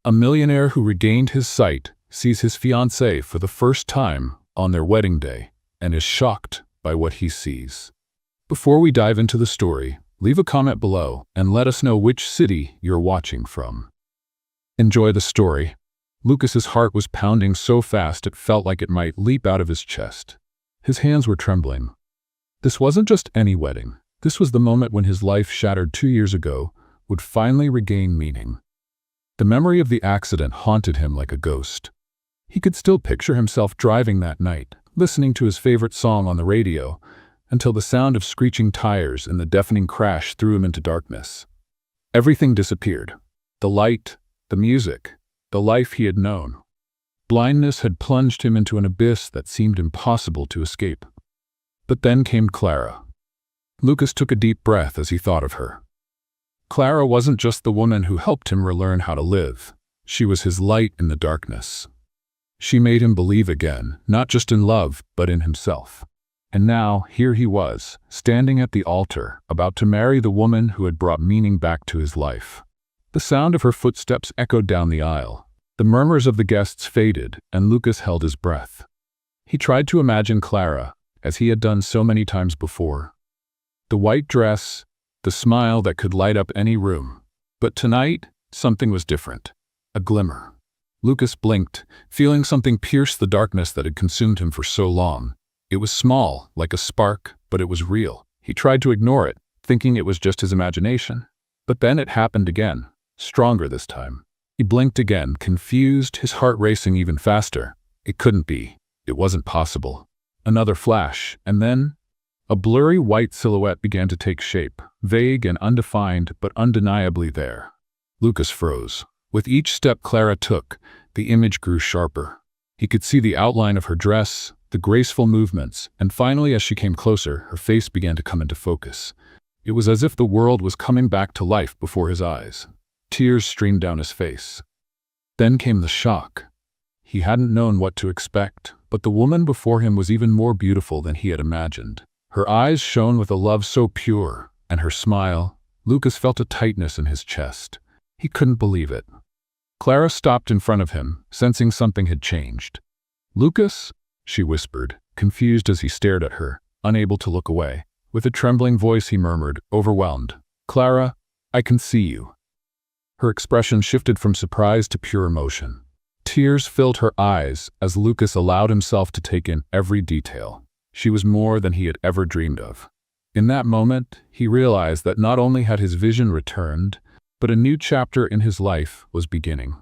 A millionaire who regained his sight sees his fiancée for the first time on their wedding day and is shocked by what he sees. Before we dive into the story, leave a comment below and let us know which city you're watching from. Enjoy the story. Lucas's heart was pounding so fast it felt like it might leap out of his chest. His hands were trembling. This wasn't just any wedding. This was the moment when his life, shattered 2 years ago, would finally regain meaning. The memory of the accident haunted him like a ghost. He could still picture himself driving that night, listening to his favorite song on the radio, until the sound of screeching tires and the deafening crash threw him into darkness. Everything disappeared. The light, the music, the life he had known. Blindness had plunged him into an abyss that seemed impossible to escape. But then came Clara. Lucas took a deep breath as he thought of her. Clara wasn't just the woman who helped him relearn how to live. She was his light in the darkness. She made him believe again, not just in love, but in himself. And now, here he was, standing at the altar, about to marry the woman who had brought meaning back to his life. The sound of her footsteps echoed down the aisle. The murmurs of the guests faded, and Lucas held his breath. He tried to imagine Clara, as he had done so many times before. The white dress, the smile that could light up any room. But tonight, something was different. A glimmer. Lucas blinked, feeling something pierce the darkness that had consumed him for so long. It was small, like a spark, but it was real. He tried to ignore it, thinking it was just his imagination. But then it happened again, stronger this time. He blinked again, confused, his heart racing even faster. It couldn't be. It wasn't possible. Another flash, and then a blurry white silhouette began to take shape, vague and undefined, but undeniably there. Lucas froze. With each step Clara took, the image grew sharper. He could see the outline of her dress, the graceful movements, and finally, as she came closer, her face began to come into focus. It was as if the world was coming back to life before his eyes. Tears streamed down his face. Then came the shock. He hadn't known what to expect, but the woman before him was even more beautiful than he had imagined. Her eyes shone with a love so pure, and her smile, Lucas felt a tightness in his chest. He couldn't believe it. Clara stopped in front of him, sensing something had changed. "Lucas?" she whispered, confused as he stared at her, unable to look away. With a trembling voice he murmured, overwhelmed, "Clara, I can see you." Her expression shifted from surprise to pure emotion. Tears filled her eyes as Lucas allowed himself to take in every detail. She was more than he had ever dreamed of. In that moment, he realized that not only had his vision returned, but a new chapter in his life was beginning.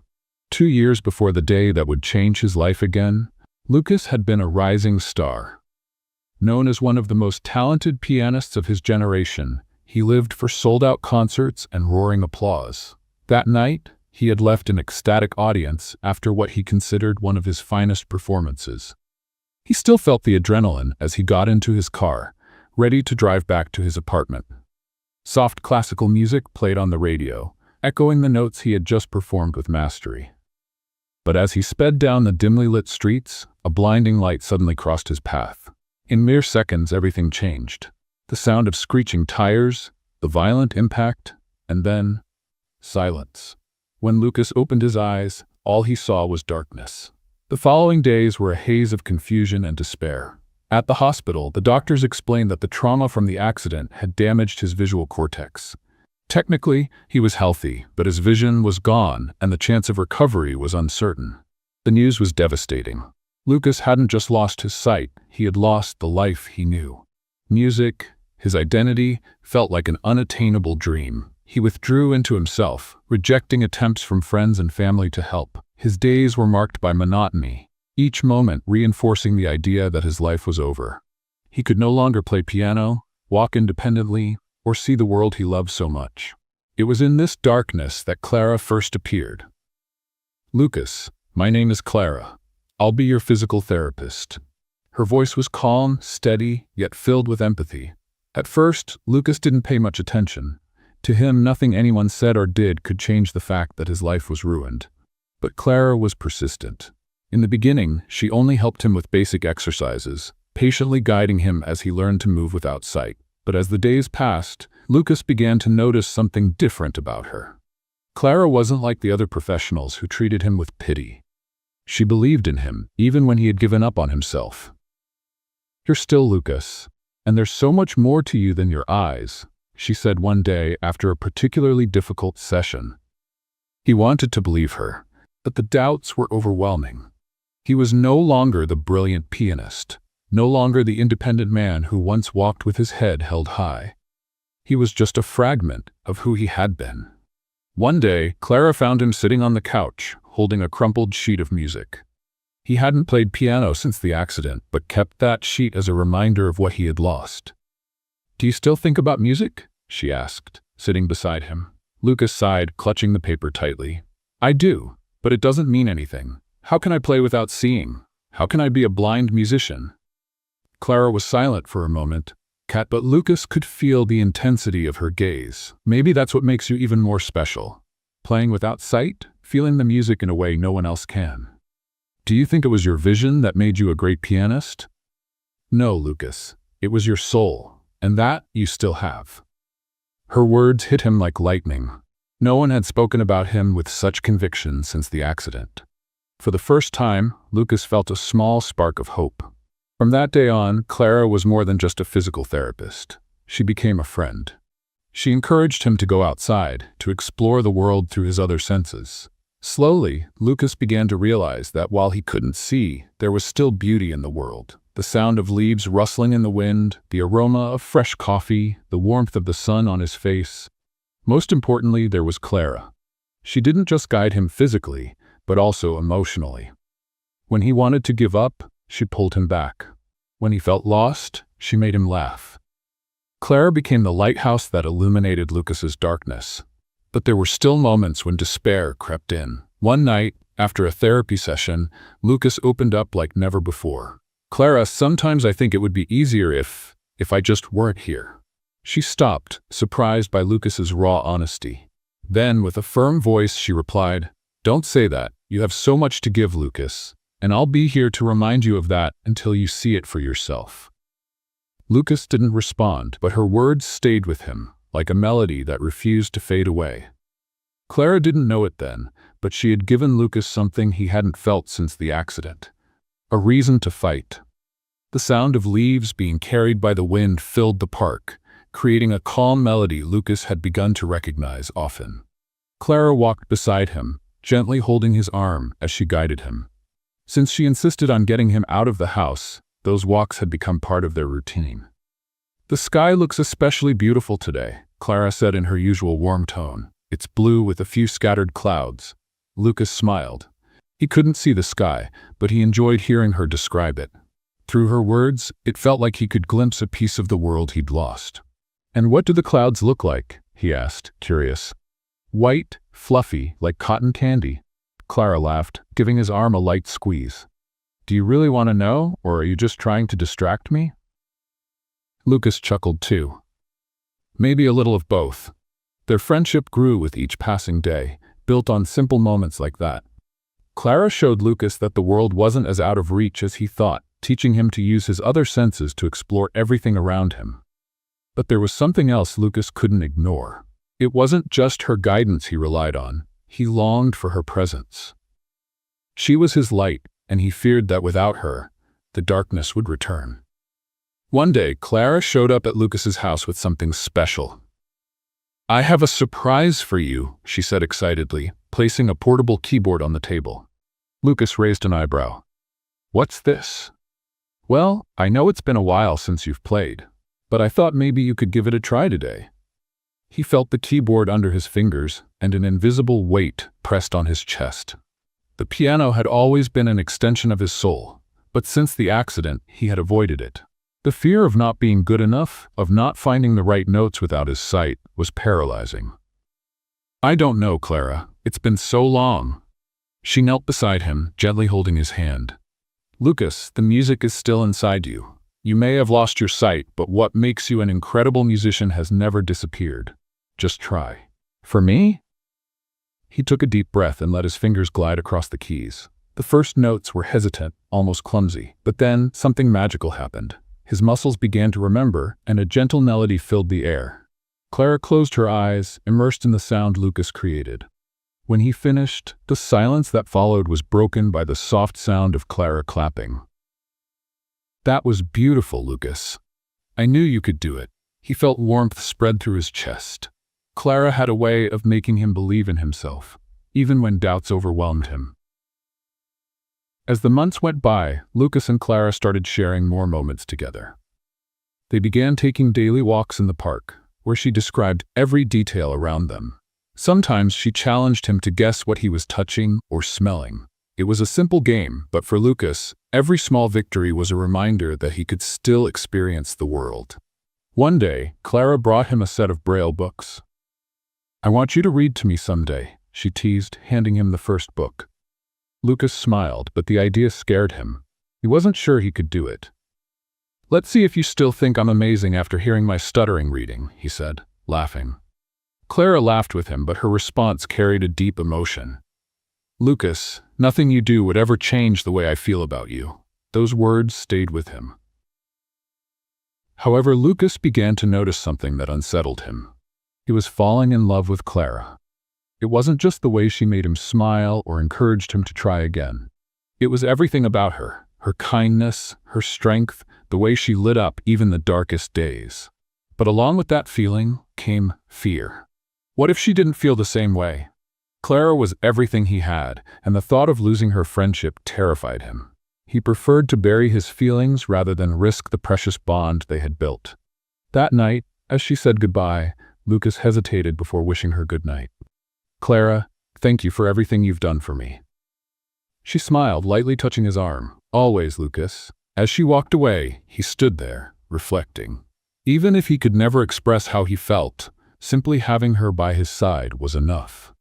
2 years before the day that would change his life again, Lucas had been a rising star. Known as one of the most talented pianists of his generation, he lived for sold-out concerts and roaring applause. That night, he had left an ecstatic audience after what he considered one of his finest performances. He still felt the adrenaline as he got into his car, ready to drive back to his apartment. Soft classical music played on the radio, echoing the notes he had just performed with mastery. But as he sped down the dimly lit streets, a blinding light suddenly crossed his path. In mere seconds, everything changed. The sound of screeching tires, the violent impact, and then silence. When Lucas opened his eyes, all he saw was darkness. The following days were a haze of confusion and despair. At the hospital, the doctors explained that the trauma from the accident had damaged his visual cortex. Technically, he was healthy, but his vision was gone and the chance of recovery was uncertain. The news was devastating. Lucas hadn't just lost his sight, he had lost the life he knew. Music, his identity, felt like an unattainable dream. He withdrew into himself, rejecting attempts from friends and family to help. His days were marked by monotony, each moment reinforcing the idea that his life was over. He could no longer play piano, walk independently, or see the world he loved so much. It was in this darkness that Clara first appeared. "Lucas, my name is Clara. I'll be your physical therapist." Her voice was calm, steady, yet filled with empathy. At first, Lucas didn't pay much attention. To him, nothing anyone said or did could change the fact that his life was ruined. But Clara was persistent. In the beginning, she only helped him with basic exercises, patiently guiding him as he learned to move without sight. But as the days passed, Lucas began to notice something different about her. Clara wasn't like the other professionals who treated him with pity. She believed in him, even when he had given up on himself. "You're still Lucas, and there's so much more to you than your eyes," she said one day after a particularly difficult session. He wanted to believe her, but the doubts were overwhelming. He was no longer the brilliant pianist, no longer the independent man who once walked with his head held high. He was just a fragment of who he had been. One day, Clara found him sitting on the couch, holding a crumpled sheet of music. He hadn't played piano since the accident, but kept that sheet as a reminder of what he had lost. "Do you still think about music?" she asked, sitting beside him. Lucas sighed, clutching the paper tightly. "I do, but it doesn't mean anything. How can I play without seeing? How can I be a blind musician?" Clara was silent for a moment, but Lucas could feel the intensity of her gaze. "Maybe that's what makes you even more special. Playing without sight, feeling the music in a way no one else can. Do you think it was your vision that made you a great pianist?" "No, Lucas. It was your soul, and that you still have." Her words hit him like lightning. No one had spoken about him with such conviction since the accident. For the first time, Lucas felt a small spark of hope. From that day on, Clara was more than just a physical therapist. She became a friend. She encouraged him to go outside, to explore the world through his other senses. Slowly, Lucas began to realize that while he couldn't see, there was still beauty in the world. The sound of leaves rustling in the wind, the aroma of fresh coffee, the warmth of the sun on his face. Most importantly, there was Clara. She didn't just guide him physically, but also emotionally. When he wanted to give up, she pulled him back. When he felt lost, she made him laugh. Clara became the lighthouse that illuminated Lucas's darkness. But there were still moments when despair crept in. One night, after a therapy session, Lucas opened up like never before. "Clara, sometimes I think it would be easier if I just weren't here." She stopped, surprised by Lucas's raw honesty. Then, with a firm voice, she replied, "Don't say that. You have so much to give, Lucas, and I'll be here to remind you of that until you see it for yourself." Lucas didn't respond, but her words stayed with him, like a melody that refused to fade away. Clara didn't know it then, but she had given Lucas something he hadn't felt since the accident. A reason to fight. The sound of leaves being carried by the wind filled the park, creating a calm melody Lucas had begun to recognize often. Clara walked beside him, gently holding his arm as she guided him. Since she insisted on getting him out of the house, those walks had become part of their routine. "The sky looks especially beautiful today," Clara said in her usual warm tone. "It's blue with a few scattered clouds." Lucas smiled. He couldn't see the sky, but he enjoyed hearing her describe it. Through her words, it felt like he could glimpse a piece of the world he'd lost. "And what do the clouds look like?" he asked, curious. "White, fluffy, like cotton candy." Clara laughed, giving his arm a light squeeze. "Do you really want to know, or are you just trying to distract me?" Lucas chuckled too. Maybe a little of both. Their friendship grew with each passing day, built on simple moments like that. Clara showed Lucas that the world wasn't as out of reach as he thought, teaching him to use his other senses to explore everything around him. But there was something else Lucas couldn't ignore. It wasn't just her guidance he relied on. He longed for her presence. She was his light, and he feared that without her, the darkness would return. One day, Clara showed up at Lucas's house with something special. "I have a surprise for you," she said excitedly, placing a portable keyboard on the table. Lucas raised an eyebrow. "What's this?" "Well, I know it's been a while since you've played, but I thought maybe you could give it a try today." He felt the keyboard under his fingers, and an invisible weight pressed on his chest. The piano had always been an extension of his soul, but since the accident, he had avoided it. The fear of not being good enough, of not finding the right notes without his sight, was paralyzing. "I don't know, Clara. It's been so long." She knelt beside him, gently holding his hand. "Lucas, the music is still inside you. You may have lost your sight, but what makes you an incredible musician has never disappeared. Just try." "For me?" He took a deep breath and let his fingers glide across the keys. The first notes were hesitant, almost clumsy, but then something magical happened. His muscles began to remember, and a gentle melody filled the air. Clara closed her eyes, immersed in the sound Lucas created. When he finished, the silence that followed was broken by the soft sound of Clara clapping. "That was beautiful, Lucas. I knew you could do it." He felt warmth spread through his chest. Clara had a way of making him believe in himself, even when doubts overwhelmed him. As the months went by, Lucas and Clara started sharing more moments together. They began taking daily walks in the park, where she described every detail around them. Sometimes she challenged him to guess what he was touching or smelling. It was a simple game, but for Lucas, every small victory was a reminder that he could still experience the world. One day, Clara brought him a set of Braille books. "I want you to read to me someday," she teased, handing him the first book. Lucas smiled, but the idea scared him. He wasn't sure he could do it. "Let's see if you still think I'm amazing after hearing my stuttering reading," he said, laughing. Clara laughed with him, but her response carried a deep emotion. "Lucas, nothing you do would ever change the way I feel about you." Those words stayed with him. However, Lucas began to notice something that unsettled him. He was falling in love with Clara. It wasn't just the way she made him smile or encouraged him to try again. It was everything about her, her kindness, her strength, the way she lit up even the darkest days. But along with that feeling came fear. What if she didn't feel the same way? Clara was everything he had, and the thought of losing her friendship terrified him. He preferred to bury his feelings rather than risk the precious bond they had built. That night, as she said goodbye, Lucas hesitated before wishing her good night. "Clara, thank you for everything you've done for me." She smiled, lightly touching his arm. "Always, Lucas." As she walked away, he stood there, reflecting. Even if he could never express how he felt, simply having her by his side was enough.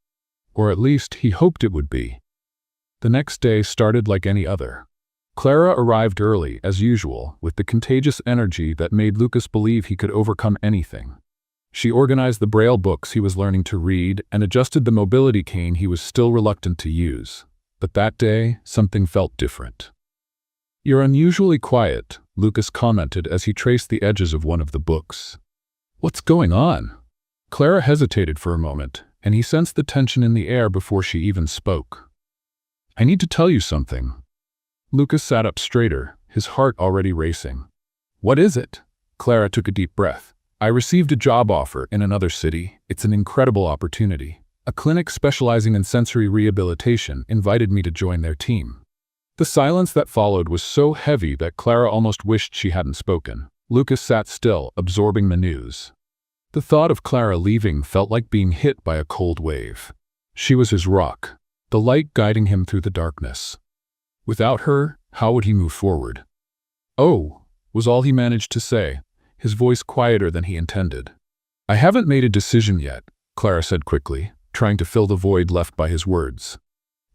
Or at least he hoped it would be. The next day started like any other. Clara arrived early, as usual, with the contagious energy that made Lucas believe he could overcome anything. She organized the Braille books he was learning to read and adjusted the mobility cane he was still reluctant to use. But that day, something felt different. "You're unusually quiet," Lucas commented as he traced the edges of one of the books. "What's going on?" Clara hesitated for a moment, and he sensed the tension in the air before she even spoke. "I need to tell you something." Lucas sat up straighter, his heart already racing. "What is it?" Clara took a deep breath. "I received a job offer in another city. It's an incredible opportunity. A clinic specializing in sensory rehabilitation invited me to join their team." The silence that followed was so heavy that Clara almost wished she hadn't spoken. Lucas sat still, absorbing the news. The thought of Clara leaving felt like being hit by a cold wave. She was his rock, the light guiding him through the darkness. Without her, how would he move forward? "Oh," was all he managed to say, his voice quieter than he intended. "I haven't made a decision yet," Clara said quickly, trying to fill the void left by his words.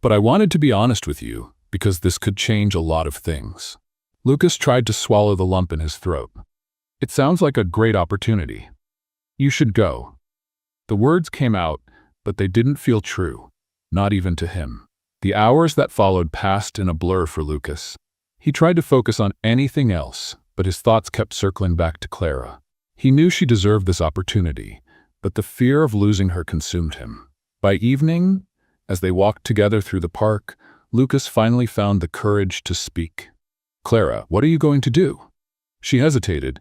"But I wanted to be honest with you, because this could change a lot of things." Lucas tried to swallow the lump in his throat. "It sounds like a great opportunity. You should go." The words came out, but they didn't feel true, not even to him. The hours that followed passed in a blur for Lucas. He tried to focus on anything else, but his thoughts kept circling back to Clara. He knew she deserved this opportunity, but the fear of losing her consumed him. By evening, as they walked together through the park, Lucas finally found the courage to speak. "Clara, what are you going to do?" She hesitated,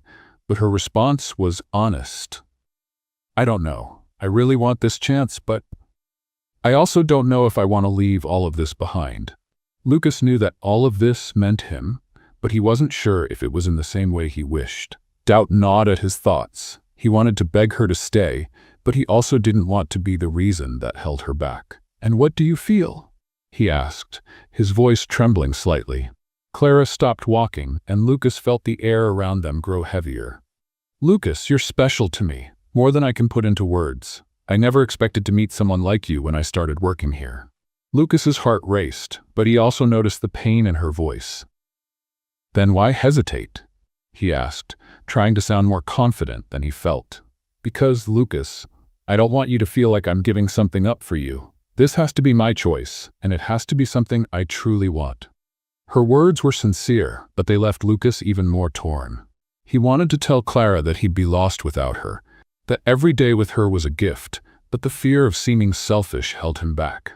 but her response was honest. "I don't know. I really want this chance, but I also don't know if I want to leave all of this behind." Lucas knew that all of this meant him, but he wasn't sure if it was in the same way he wished. Doubt gnawed at his thoughts. He wanted to beg her to stay, but he also didn't want to be the reason that held her back. "And what do you feel?" he asked, his voice trembling slightly. Clara stopped walking, and Lucas felt the air around them grow heavier. "Lucas, you're special to me, more than I can put into words. I never expected to meet someone like you when I started working here." Lucas's heart raced, but he also noticed the pain in her voice. "Then why hesitate?" he asked, trying to sound more confident than he felt. "Because, Lucas, I don't want you to feel like I'm giving something up for you. This has to be my choice, and it has to be something I truly want." Her words were sincere, but they left Lucas even more torn. He wanted to tell Clara that he'd be lost without her, that every day with her was a gift, but the fear of seeming selfish held him back.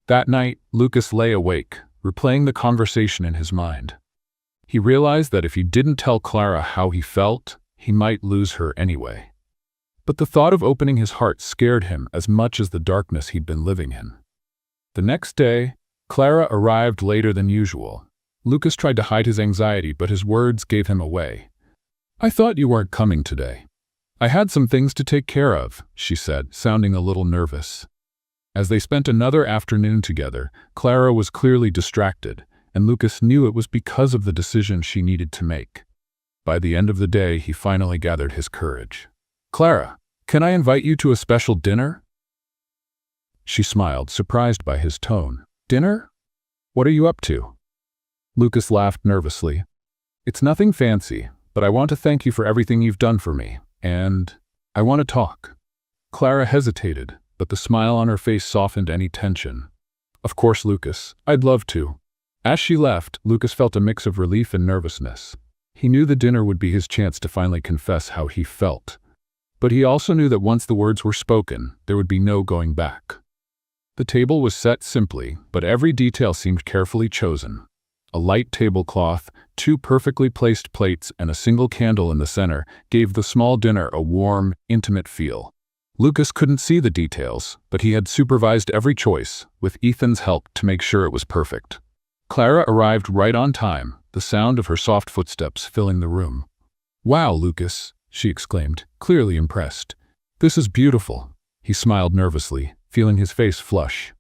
That night, Lucas lay awake, replaying the conversation in his mind. He realized that if he didn't tell Clara how he felt, he might lose her anyway. But the thought of opening his heart scared him as much as the darkness he'd been living in. The next day, Clara arrived later than usual. Lucas tried to hide his anxiety, but his words gave him away. "I thought you weren't coming today. I had some things to take care of," she said, sounding a little nervous. As they spent another afternoon together, Clara was clearly distracted, and Lucas knew it was because of the decision she needed to make. By the end of the day, he finally gathered his courage. "Clara, can I invite you to a special dinner?" She smiled, surprised by his tone. "Dinner? What are you up to?" Lucas laughed nervously. "It's nothing fancy, but I want to thank you for everything you've done for me, and I want to talk." Clara hesitated, but the smile on her face softened any tension. "Of course, Lucas, I'd love to." As she left, Lucas felt a mix of relief and nervousness. He knew the dinner would be his chance to finally confess how he felt. But he also knew that once the words were spoken, there would be no going back. The table was set simply, but every detail seemed carefully chosen. A light tablecloth, 2 perfectly placed plates, and a single candle in the center gave the small dinner a warm, intimate feel. Lucas couldn't see the details, but he had supervised every choice, with Ethan's help to make sure it was perfect. Clara arrived right on time, the sound of her soft footsteps filling the room. "Wow, Lucas," she exclaimed, clearly impressed. "This is beautiful." He smiled nervously, feeling his face flush.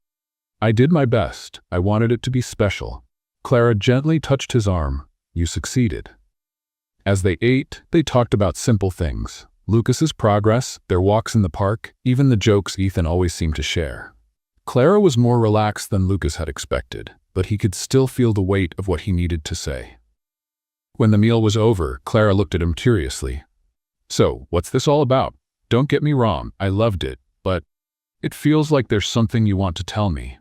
"I did my best. I wanted it to be special." Clara gently touched his arm. "You succeeded." As they ate, they talked about simple things. Lucas's progress, their walks in the park, even the jokes Ethan always seemed to share. Clara was more relaxed than Lucas had expected, but he could still feel the weight of what he needed to say. When the meal was over, Clara looked at him curiously. "So, what's this all about? Don't get me wrong, I loved it, but it feels like there's something you want to tell me."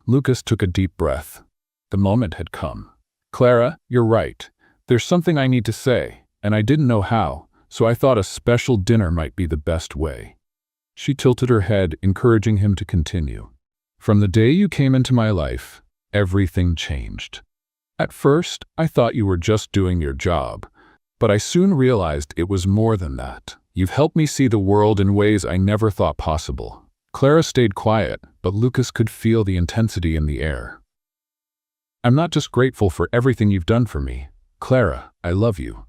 Lucas took a deep breath. The moment had come. "Clara, you're right. There's something I need to say, and I didn't know how, so I thought a special dinner might be the best way." She tilted her head, encouraging him to continue. "From the day you came into my life, everything changed. At first, I thought you were just doing your job, but I soon realized it was more than that. You've helped me see the world in ways I never thought possible." Clara stayed quiet, but Lucas could feel the intensity in the air. "I'm not just grateful for everything you've done for me. Clara, I love you."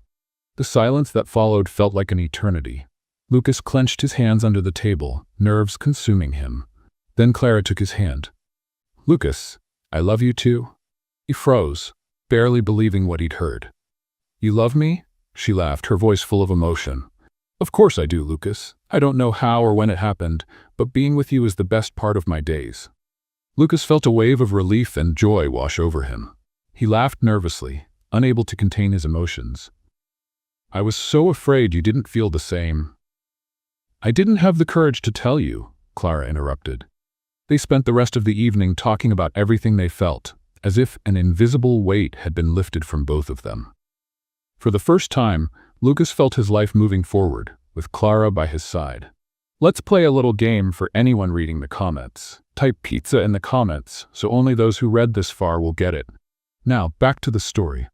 The silence that followed felt like an eternity. Lucas clenched his hands under the table, nerves consuming him. Then Clara took his hand. "Lucas, I love you too." He froze, barely believing what he'd heard. "You love me?" She laughed, her voice full of emotion. "Of course I do, Lucas. I don't know how or when it happened, but being with you is the best part of my days." Lucas felt a wave of relief and joy wash over him. He laughed nervously, unable to contain his emotions. "I was so afraid you didn't feel the same." "I didn't have the courage to tell you," Clara interrupted. They spent the rest of the evening talking about everything they felt, as if an invisible weight had been lifted from both of them. For the first time, Lucas felt his life moving forward, with Clara by his side. Let's play a little game for anyone reading the comments. Type pizza in the comments, so only those who read this far will get it. Now, back to the story.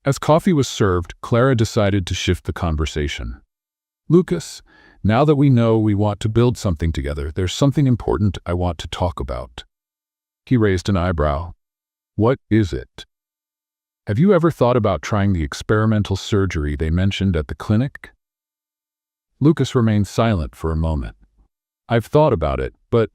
As coffee was served, Clara decided to shift the conversation. "Lucas, now that we know we want to build something together, there's something important I want to talk about." He raised an eyebrow. "What is it?" "Have you ever thought about trying the experimental surgery they mentioned at the clinic?" Lucas remained silent for a moment. "I've thought about it, but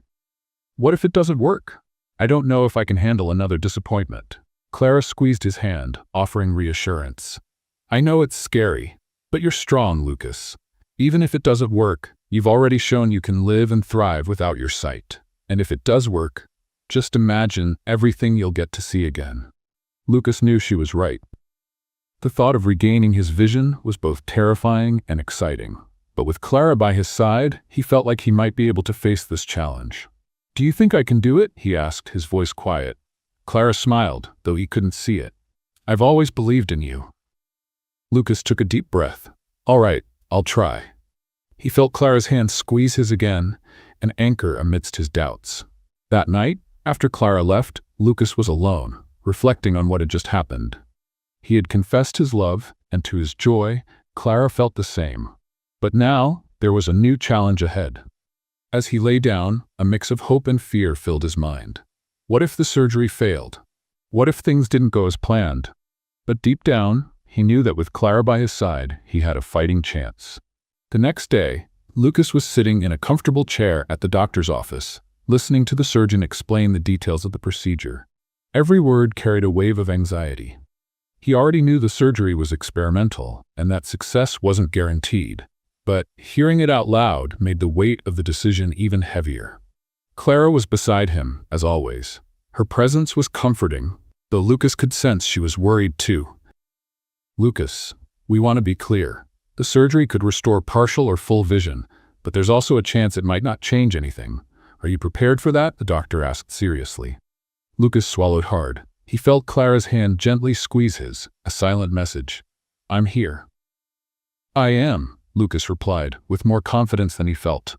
what if it doesn't work? I don't know if I can handle another disappointment." Clara squeezed his hand, offering reassurance. "I know it's scary, but you're strong, Lucas. Even if it doesn't work, you've already shown you can live and thrive without your sight. And if it does work, just imagine everything you'll get to see again." Lucas knew she was right. The thought of regaining his vision was both terrifying and exciting. But with Clara by his side, he felt like he might be able to face this challenge. "Do you think I can do it?" he asked, his voice quiet. Clara smiled, though he couldn't see it. "I've always believed in you." Lucas took a deep breath. "All right, I'll try." He felt Clara's hand squeeze his again, an anchor amidst his doubts. That night, after Clara left, Lucas was alone, reflecting on what had just happened. He had confessed his love, and to his joy, Clara felt the same. But now, there was a new challenge ahead. As he lay down, a mix of hope and fear filled his mind. What if the surgery failed? What if things didn't go as planned? But deep down, he knew that with Clara by his side, he had a fighting chance. The next day, Lucas was sitting in a comfortable chair at the doctor's office, listening to the surgeon explain the details of the procedure. Every word carried a wave of anxiety. He already knew the surgery was experimental, and that success wasn't guaranteed. But hearing it out loud made the weight of the decision even heavier. Clara was beside him, as always. Her presence was comforting, though Lucas could sense she was worried too. "Lucas, we want to be clear. The surgery could restore partial or full vision, but there's also a chance it might not change anything. Are you prepared for that?" the doctor asked seriously. Lucas swallowed hard. He felt Clara's hand gently squeeze his, a silent message. "I'm here." "I am," Lucas replied, with more confidence than he felt.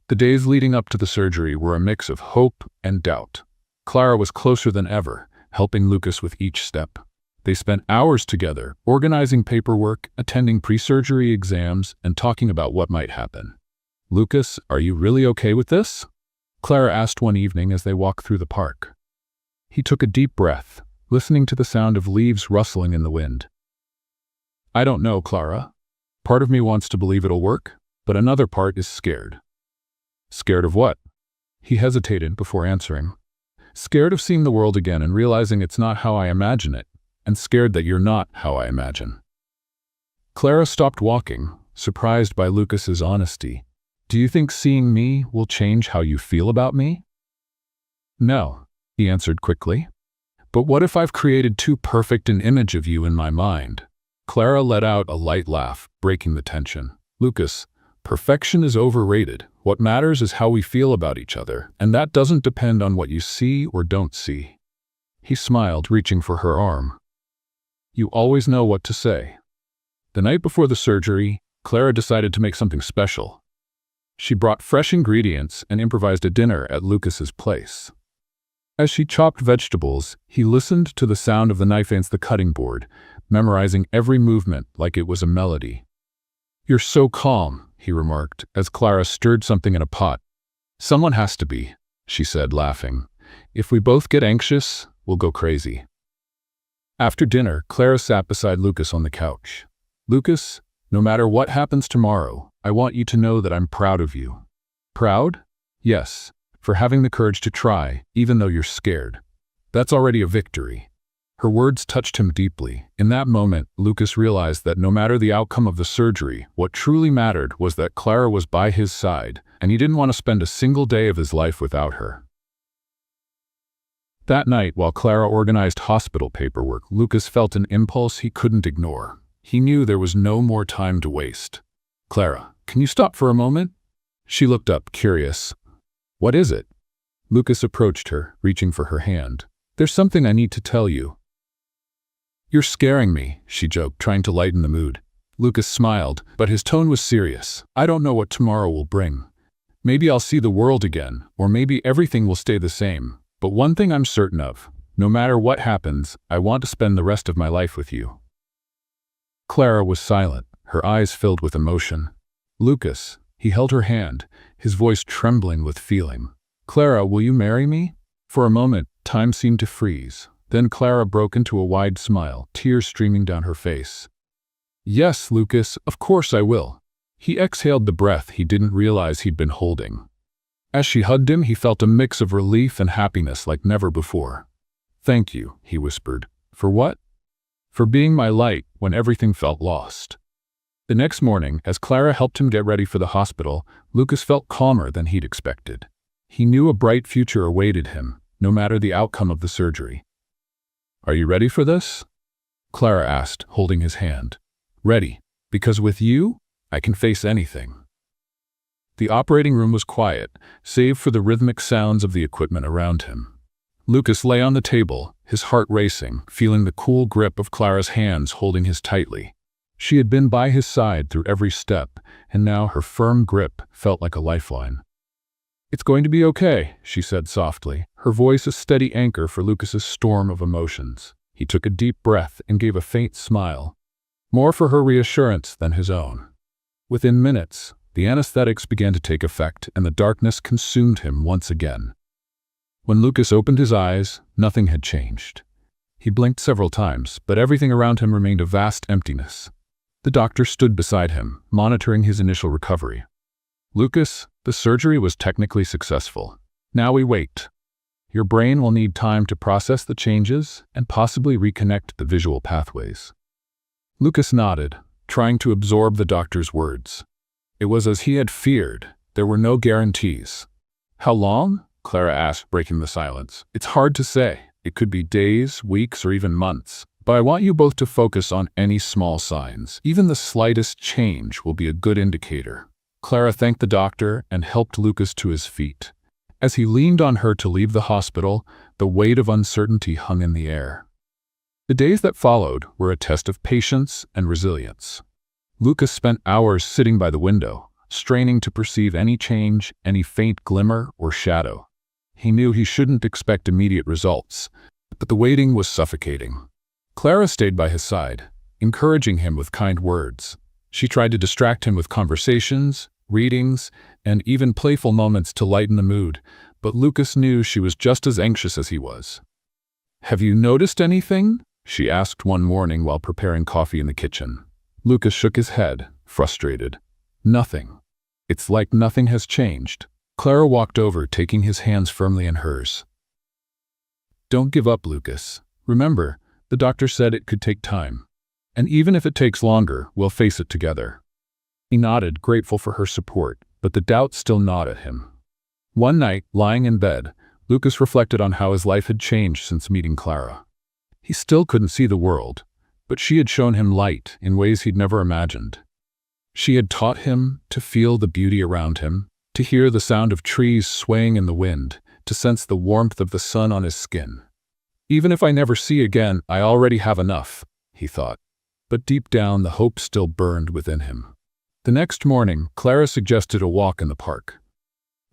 The days leading up to the surgery were a mix of hope and doubt. Clara was closer than ever, helping Lucas with each step. They spent hours together, organizing paperwork, attending pre-surgery exams, and talking about what might happen. "Lucas, are you really okay with this?" Clara asked one evening as they walked through the park. He took a deep breath, listening to the sound of leaves rustling in the wind. "I don't know, Clara. Part of me wants to believe it'll work, but another part is scared." "Scared of what?" He hesitated before answering. "Scared of seeing the world again and realizing it's not how I imagine it, and scared that you're not how I imagine." Clara stopped walking, surprised by Lucas's honesty. "Do you think seeing me will change how you feel about me?" "No," he answered quickly. "But what if I've created too perfect an image of you in my mind?" Clara let out a light laugh, breaking the tension. "Lucas, perfection is overrated. What matters is how we feel about each other, and that doesn't depend on what you see or don't see." He smiled, reaching for her arm. "You always know what to say." The night before the surgery, Clara decided to make something special. She brought fresh ingredients and improvised a dinner at Lucas's place. As she chopped vegetables, he listened to the sound of the knife against the cutting board, memorizing every movement like it was a melody. "You're so calm," he remarked, as Clara stirred something in a pot. "Someone has to be," she said, laughing. "If we both get anxious, we'll go crazy." After dinner, Clara sat beside Lucas on the couch. "Lucas, no matter what happens tomorrow, I want you to know that I'm proud of you." "Proud?" "Yes, for having the courage to try, even though you're scared. That's already a victory." Her words touched him deeply. In that moment, Lucas realized that no matter the outcome of the surgery, what truly mattered was that Clara was by his side, and he didn't want to spend a single day of his life without her. That night, while Clara organized hospital paperwork, Lucas felt an impulse he couldn't ignore. He knew there was no more time to waste. "Clara, can you stop for a moment?" She looked up, curious. "What is it?" Lucas approached her, reaching for her hand. "There's something I need to tell you." "You're scaring me," she joked, trying to lighten the mood. Lucas smiled, but his tone was serious. "I don't know what tomorrow will bring. Maybe I'll see the world again, or maybe everything will stay the same. But one thing I'm certain of, no matter what happens, I want to spend the rest of my life with you." Clara was silent, her eyes filled with emotion. "Lucas," he held her hand, his voice trembling with feeling. "Clara, will you marry me?" For a moment, time seemed to freeze. Then Clara broke into a wide smile, tears streaming down her face. "Yes, Lucas, of course I will." He exhaled the breath he didn't realize he'd been holding. As she hugged him, he felt a mix of relief and happiness like never before. "Thank you," he whispered. "For what?" "For being my light when everything felt lost." The next morning, as Clara helped him get ready for the hospital, Lucas felt calmer than he'd expected. He knew a bright future awaited him, no matter the outcome of the surgery. "Are you ready for this?" Clara asked, holding his hand. "Ready, because with you, I can face anything." The operating room was quiet, save for the rhythmic sounds of the equipment around him. Lucas lay on the table, his heart racing, feeling the cool grip of Clara's hands holding his tightly. She had been by his side through every step, and now her firm grip felt like a lifeline. "It's going to be okay," she said softly, her voice a steady anchor for Lucas's storm of emotions. He took a deep breath and gave a faint smile, more for her reassurance than his own. Within minutes, the anesthetics began to take effect and the darkness consumed him once again. When Lucas opened his eyes, nothing had changed. He blinked several times, but everything around him remained a vast emptiness. The doctor stood beside him, monitoring his initial recovery. "Lucas, the surgery was technically successful. Now we wait. Your brain will need time to process the changes and possibly reconnect the visual pathways." Lucas nodded, trying to absorb the doctor's words. It was as he had feared. There were no guarantees. "How long?" Clara asked, breaking the silence. "It's hard to say. It could be days, weeks, or even months. But I want you both to focus on any small signs. Even the slightest change will be a good indicator." Clara thanked the doctor and helped Lucas to his feet. As he leaned on her to leave the hospital, the weight of uncertainty hung in the air. The days that followed were a test of patience and resilience. Lucas spent hours sitting by the window, straining to perceive any change, any faint glimmer or shadow. He knew he shouldn't expect immediate results, but the waiting was suffocating. Clara stayed by his side, encouraging him with kind words. She tried to distract him with conversations, readings, and even playful moments to lighten the mood, but Lucas knew she was just as anxious as he was. "Have you noticed anything?" she asked one morning while preparing coffee in the kitchen. Lucas shook his head, frustrated. "Nothing. It's like nothing has changed." Clara walked over, taking his hands firmly in hers. "Don't give up, Lucas. Remember, the doctor said it could take time. And even if it takes longer, we'll face it together." He nodded, grateful for her support, but the doubt still gnawed at him. One night, lying in bed, Lucas reflected on how his life had changed since meeting Clara. He still couldn't see the world, but she had shown him light in ways he'd never imagined. She had taught him to feel the beauty around him, to hear the sound of trees swaying in the wind, to sense the warmth of the sun on his skin. "Even if I never see again, I already have enough," he thought. But deep down, the hope still burned within him. The next morning, Clara suggested a walk in the park.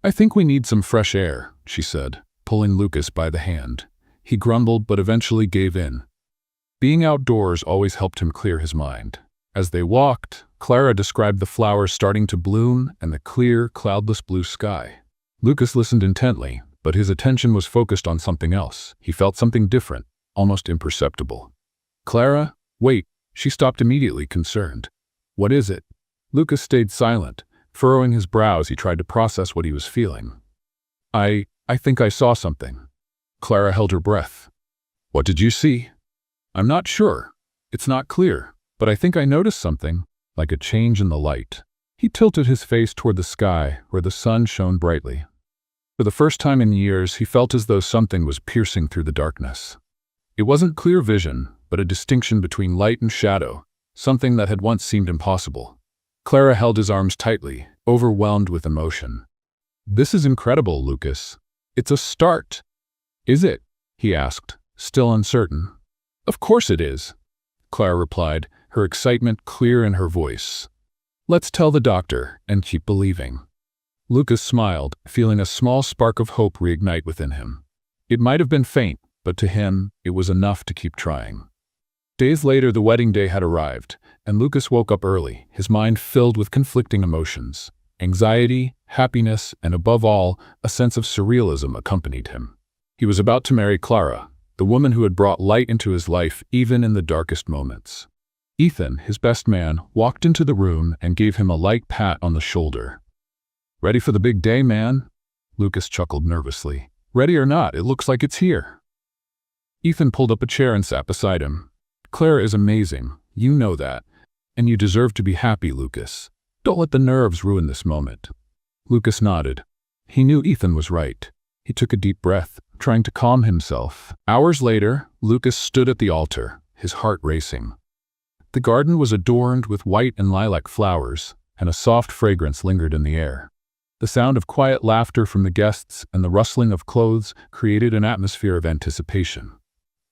"I think we need some fresh air," she said, pulling Lucas by the hand. He grumbled but eventually gave in. Being outdoors always helped him clear his mind. As they walked, Clara described the flowers starting to bloom and the clear, cloudless blue sky. Lucas listened intently, but his attention was focused on something else. He felt something different, almost imperceptible. "Clara, wait," she stopped immediately, concerned. "What is it?" Lucas stayed silent. Furrowing his brows, he tried to process what he was feeling. I think I saw something." Clara held her breath. "What did you see?" "I'm not sure. It's not clear, but I think I noticed something, like a change in the light." He tilted his face toward the sky, where the sun shone brightly. For the first time in years, he felt as though something was piercing through the darkness. It wasn't clear vision, but a distinction between light and shadow, something that had once seemed impossible. Clara held his arms tightly, overwhelmed with emotion. "This is incredible, Lucas. It's a start." "Is it?" he asked, still uncertain. "Of course it is," Clara replied, her excitement clear in her voice. "Let's tell the doctor and keep believing." Lucas smiled, feeling a small spark of hope reignite within him. It might have been faint, but to him, it was enough to keep trying. Days later, the wedding day had arrived, and Lucas woke up early, his mind filled with conflicting emotions. Anxiety, happiness, and above all, a sense of surrealism accompanied him. He was about to marry Clara, the woman who had brought light into his life even in the darkest moments. Ethan, his best man, walked into the room and gave him a light pat on the shoulder. "Ready for the big day, man?" Lucas chuckled nervously. "Ready or not, it looks like it's here." Ethan pulled up a chair and sat beside him. "Clara is amazing, you know that, and you deserve to be happy, Lucas. Don't let the nerves ruin this moment." Lucas nodded. He knew Ethan was right. He took a deep breath, trying to calm himself. Hours later, Lucas stood at the altar, his heart racing. The garden was adorned with white and lilac flowers, and a soft fragrance lingered in the air. The sound of quiet laughter from the guests and the rustling of clothes created an atmosphere of anticipation.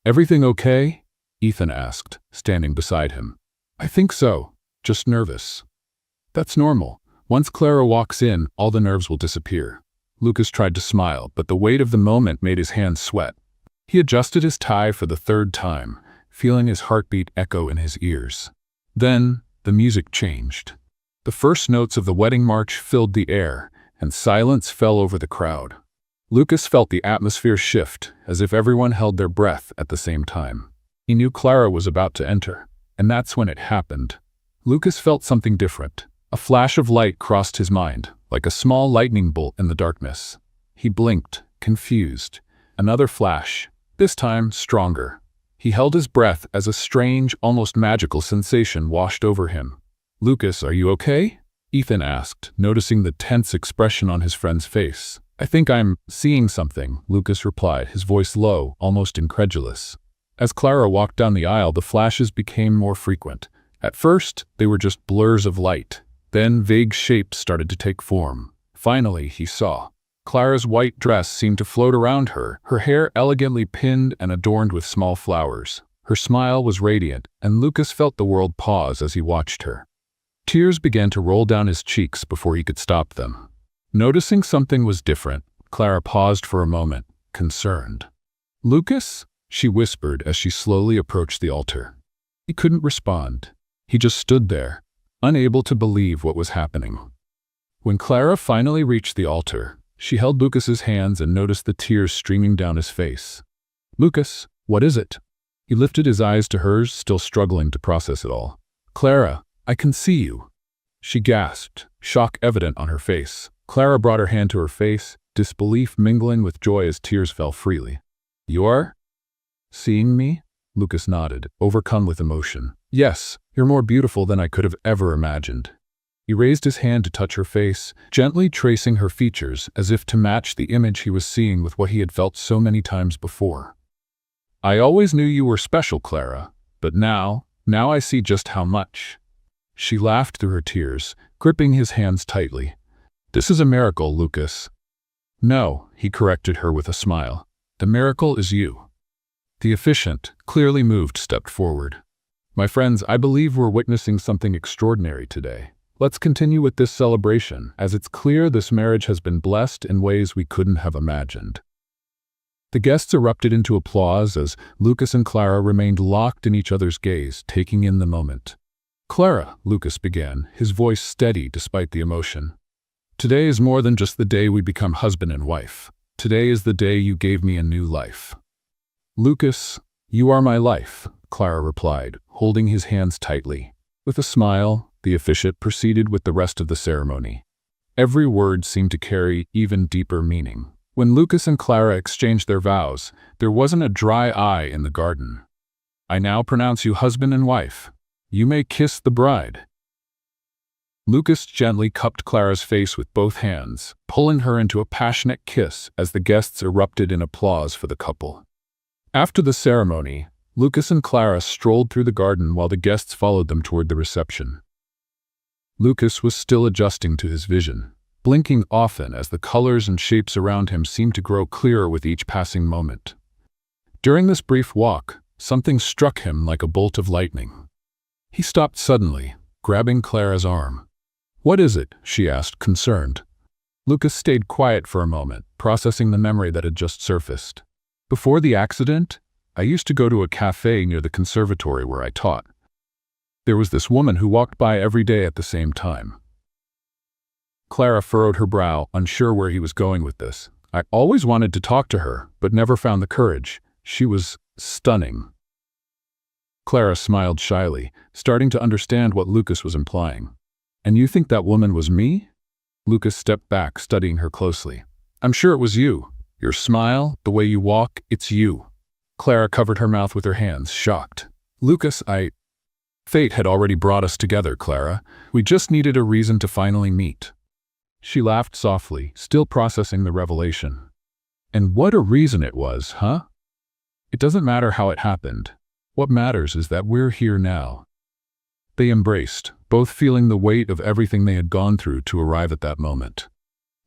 "Everything okay?" Ethan asked, standing beside him. "I think so, just nervous." "That's normal. Once Clara walks in, all the nerves will disappear." Lucas tried to smile, but the weight of the moment made his hands sweat. He adjusted his tie for the third time, feeling his heartbeat echo in his ears. Then, the music changed. The first notes of the wedding march filled the air, and silence fell over the crowd. Lucas felt the atmosphere shift, as if everyone held their breath at the same time. He knew Clara was about to enter, and that's when it happened. Lucas felt something different. A flash of light crossed his mind, like a small lightning bolt in the darkness. He blinked, confused. Another flash, this time stronger. He held his breath as a strange, almost magical sensation washed over him. "Lucas, are you okay?" Ethan asked, noticing the tense expression on his friend's face. "I think I'm seeing something," Lucas replied, his voice low, almost incredulous. As Clara walked down the aisle, the flashes became more frequent. At first, they were just blurs of light. Then vague shapes started to take form. Finally, he saw. Clara's white dress seemed to float around her, her hair elegantly pinned and adorned with small flowers. Her smile was radiant, and Lucas felt the world pause as he watched her. Tears began to roll down his cheeks before he could stop them. Noticing something was different, Clara paused for a moment, concerned. "Lucas?" she whispered as she slowly approached the altar. He couldn't respond. He just stood there, unable to believe what was happening. When Clara finally reached the altar, she held Lucas's hands and noticed the tears streaming down his face. "Lucas, what is it?" He lifted his eyes to hers, still struggling to process it all. "Clara, I can see you," she gasped, shock evident on her face. Clara brought her hand to her face, disbelief mingling with joy as tears fell freely. "You are seeing me?" Lucas nodded, overcome with emotion. "Yes, you're more beautiful than I could have ever imagined." He raised his hand to touch her face, gently tracing her features as if to match the image he was seeing with what he had felt so many times before. "I always knew you were special, Clara, but now I see just how much." She laughed through her tears, gripping his hands tightly. "This is a miracle, Lucas." "No," he corrected her with a smile. "The miracle is you." The officiant, clearly moved, stepped forward. "My friends, I believe we're witnessing something extraordinary today. Let's continue with this celebration, as it's clear this marriage has been blessed in ways we couldn't have imagined." The guests erupted into applause as Lucas and Clara remained locked in each other's gaze, taking in the moment. "Clara," Lucas began, his voice steady despite the emotion. "Today is more than just the day we become husband and wife. Today is the day you gave me a new life." "Lucas, you are my life," Clara replied, holding his hands tightly. With a smile, the officiant proceeded with the rest of the ceremony. Every word seemed to carry even deeper meaning. When Lucas and Clara exchanged their vows, there wasn't a dry eye in the garden. "I now pronounce you husband and wife. You may kiss the bride." Lucas gently cupped Clara's face with both hands, pulling her into a passionate kiss as the guests erupted in applause for the couple. After the ceremony, Lucas and Clara strolled through the garden while the guests followed them toward the reception. Lucas was still adjusting to his vision, blinking often as the colors and shapes around him seemed to grow clearer with each passing moment. During this brief walk, something struck him like a bolt of lightning. He stopped suddenly, grabbing Clara's arm. "What is it?" she asked, concerned. Lucas stayed quiet for a moment, processing the memory that had just surfaced. "Before the accident, I used to go to a cafe near the conservatory where I taught. There was this woman who walked by every day at the same time." Clara furrowed her brow, unsure where he was going with this. "I always wanted to talk to her, but never found the courage. She was stunning." Clara smiled shyly, starting to understand what Lucas was implying. "And you think that woman was me?" Lucas stepped back, studying her closely. "I'm sure it was you. Your smile, the way you walk, it's you." Clara covered her mouth with her hands, shocked. "Lucas, Fate had already brought us together, Clara. We just needed a reason to finally meet." She laughed softly, still processing the revelation. "And what a reason it was, huh? It doesn't matter how it happened. What matters is that we're here now." They embraced, both feeling the weight of everything they had gone through to arrive at that moment.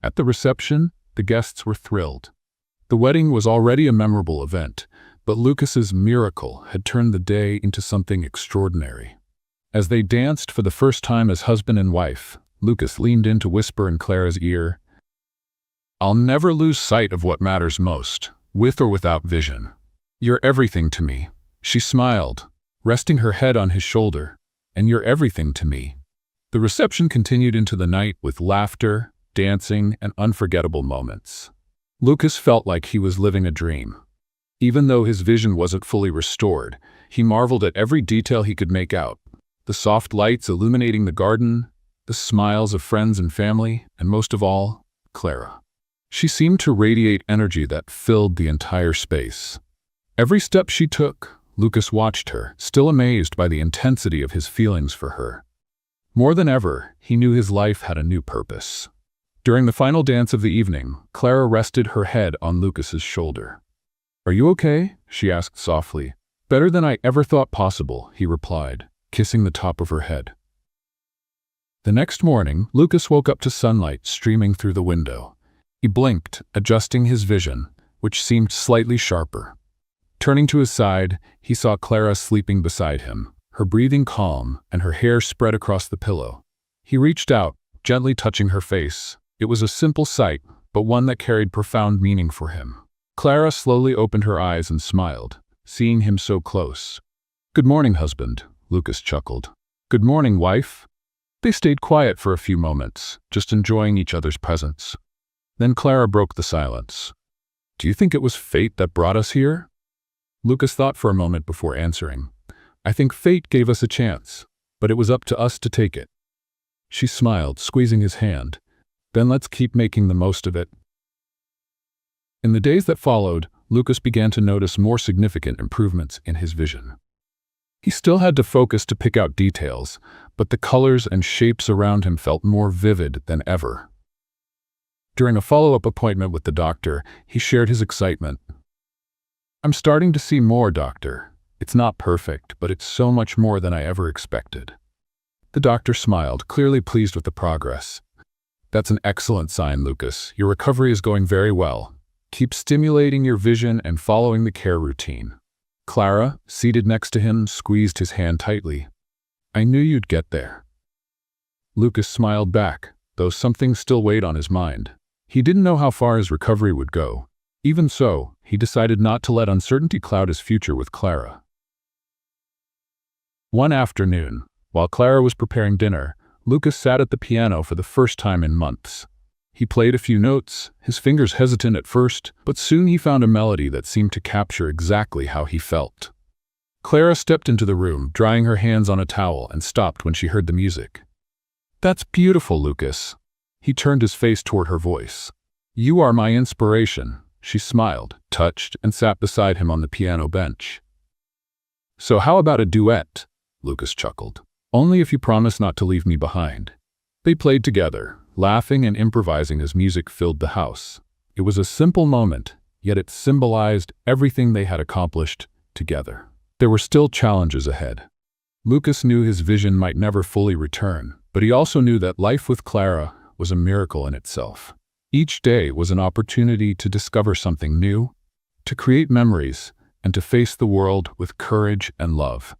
At the reception, the guests were thrilled. The wedding was already a memorable event, but Lucas's miracle had turned the day into something extraordinary. As they danced for the first time as husband and wife, Lucas leaned in to whisper in Clara's ear, I'll never lose sight of what matters most, with or without vision. You're everything to me." She smiled, resting her head on his shoulder. "And you're everything to me." The reception continued into the night with laughter, dancing, and unforgettable moments. Lucas felt like he was living a dream. Even though his vision wasn't fully restored, he marveled at every detail he could make out. The soft lights illuminating the garden, the smiles of friends and family, and most of all, Clara. She seemed to radiate energy that filled the entire space. Every step she took, Lucas watched her, still amazed by the intensity of his feelings for her. More than ever, he knew his life had a new purpose. During the final dance of the evening, Clara rested her head on Lucas's shoulder. "Are you okay?" she asked softly. "Better than I ever thought possible," he replied, kissing the top of her head. The next morning, Lucas woke up to sunlight streaming through the window. He blinked, adjusting his vision, which seemed slightly sharper. Turning to his side, he saw Clara sleeping beside him, her breathing calm and her hair spread across the pillow. He reached out, gently touching her face. It was a simple sight, but one that carried profound meaning for him. Clara slowly opened her eyes and smiled, seeing him so close. "Good morning, husband," Lucas chuckled. "Good morning, wife." They stayed quiet for a few moments, just enjoying each other's presence. Then Clara broke the silence. "Do you think it was fate that brought us here?" Lucas thought for a moment before answering. "I think fate gave us a chance, but it was up to us to take it." She smiled, squeezing his hand. "Then let's keep making the most of it." In the days that followed, Lucas began to notice more significant improvements in his vision. He still had to focus to pick out details, but the colors and shapes around him felt more vivid than ever. During a follow-up appointment with the doctor, he shared his excitement. "I'm starting to see more, doctor. It's not perfect, but it's so much more than I ever expected." The doctor smiled, clearly pleased with the progress. "That's an excellent sign, Lucas. Your recovery is going very well. Keep stimulating your vision and following the care routine." Clara, seated next to him, squeezed his hand tightly. "I knew you'd get there." Lucas smiled back, though something still weighed on his mind. He didn't know how far his recovery would go. Even so, he decided not to let uncertainty cloud his future with Clara. One afternoon, while Clara was preparing dinner, Lucas sat at the piano for the first time in months. He played a few notes, his fingers hesitant at first, but soon he found a melody that seemed to capture exactly how he felt. Clara stepped into the room, drying her hands on a towel, and stopped when she heard the music. "That's beautiful, Lucas." He turned his face toward her voice. "You are my inspiration." She smiled, touched, and sat beside him on the piano bench. "So how about a duet?" Lucas chuckled. "Only if you promise not to leave me behind." They played together, laughing and improvising as music filled the house. It was a simple moment, yet it symbolized everything they had accomplished together. There were still challenges ahead. Lucas knew his vision might never fully return, but he also knew that life with Clara was a miracle in itself. Each day was an opportunity to discover something new, to create memories, and to face the world with courage and love.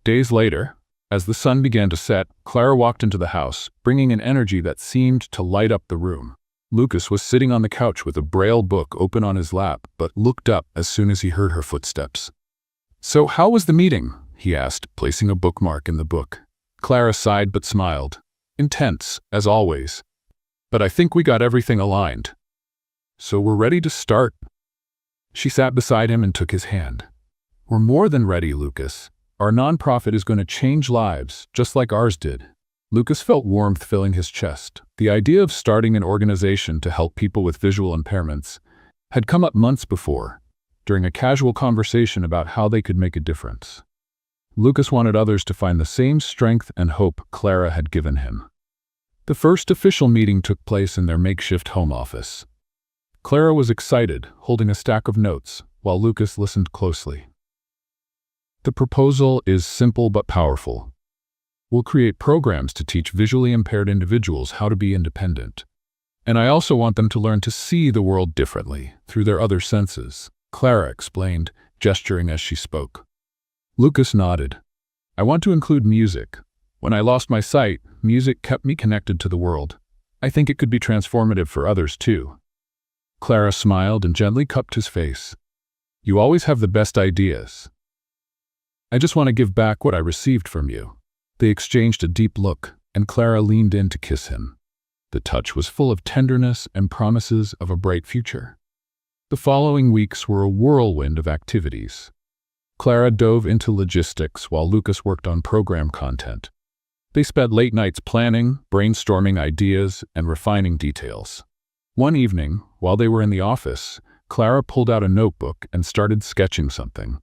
Days later, as the sun began to set, Clara walked into the house, bringing an energy that seemed to light up the room. Lucas was sitting on the couch with a Braille book open on his lap, but looked up as soon as he heard her footsteps. "So how was the meeting?" he asked, placing a bookmark in the book. Clara sighed but smiled. "Intense, as always. But I think we got everything aligned. So we're ready to start." She sat beside him and took his hand. "We're more than ready, Lucas. Our nonprofit is going to change lives, just like ours did." Lucas felt warmth filling his chest. The idea of starting an organization to help people with visual impairments had come up months before, during a casual conversation about how they could make a difference. Lucas wanted others to find the same strength and hope Clara had given him. The first official meeting took place in their makeshift home office. Clara was excited, holding a stack of notes, while Lucas listened closely. "The proposal is simple but powerful. We'll create programs to teach visually impaired individuals how to be independent. And I also want them to learn to see the world differently, through their other senses," Clara explained, gesturing as she spoke. Lucas nodded. "I want to include music. When I lost my sight, music kept me connected to the world. I think it could be transformative for others too." Clara smiled and gently cupped his face. You always have the best ideas. I just want to give back what I received from you. They exchanged a deep look, and Clara leaned in to kiss him. The touch was full of tenderness and promises of a bright future. The following weeks were a whirlwind of activities. Clara dove into logistics while Lucas worked on program content. They spent late nights planning, brainstorming ideas, and refining details. One evening, while they were in the office, Clara pulled out a notebook and started sketching something.